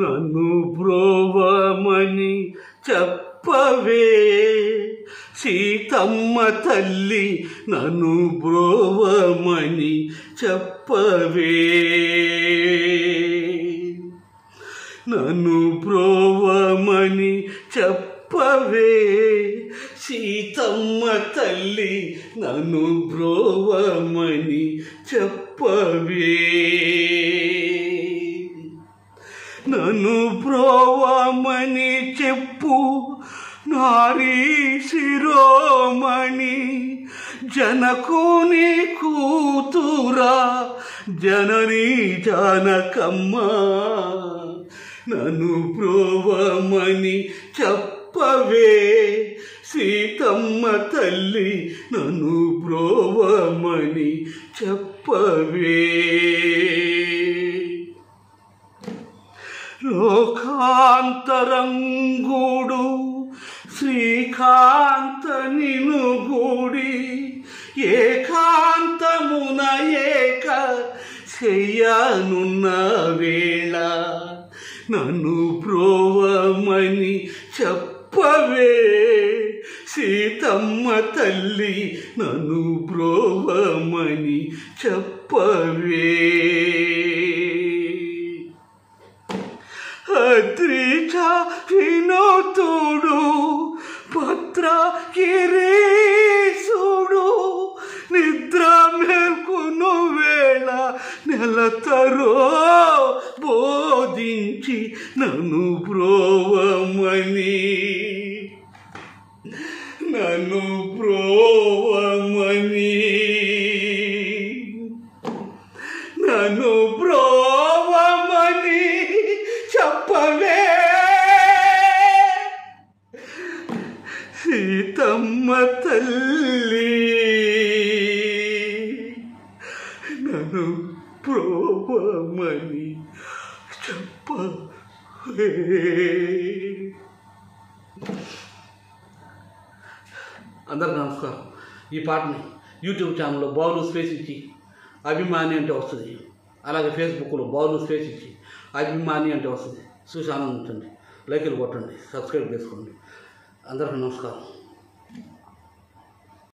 నన్ను బ్రోవమని చెప్పవే సీతమ్మ తల్లి, నన్ను బ్రోవమని చెప్పవే. నన్ను బ్రోవమని చెప్పవే సీతమ్మ తల్లి, నన్ను బ్రోవమని చెప్పవే. నన్ను బ్రోవమని చెప్పు నారీ శిరోమణి, జనకుని కూతురా జనని జానకమ్మ. నన్ను బ్రోవమని చెప్పవే సీతమ్మ తల్లి, నన్ను బ్రోవమని చెప్పవే. లోకాంతరంగుడు శ్రీకాంత నిను గూడి, ఏకాంతమున ఏక చెయ్యనున్న వేళ, నన్ను బ్రోవమని చెప్పవే సీతమ్మ తల్లి, నన్ను బ్రోవమని చెప్పవే. అద్రిజ వినోతుడు భద్ర గిరీశుడు, నిద్ర మేల్కొను వేళ నెలతరో బోధించి నన్ను బ్రోవమని, నన్ను బ్రోవమని, నన్ను బ్రోవమని చెప్పవే సీతమ్మ తల్లి, నన్ను బ్రోవమని చెప్పవే. అందరికీ నమస్కారం. ఈ పాటని యూట్యూబ్ ఛానల్లో బాలు స్పేస్ ఇచ్చి అభిమాని అంటే వస్తుంది, అలాగే ఫేస్బుక్లో బాలు స్పేస్ ఇచ్చి అభిమాని అంటే వస్తుంది. చూసి ఆనందించండి, లైకులు కొట్టండి, సబ్స్క్రైబ్ చేసుకోండి. అందరికీ నమస్కారం.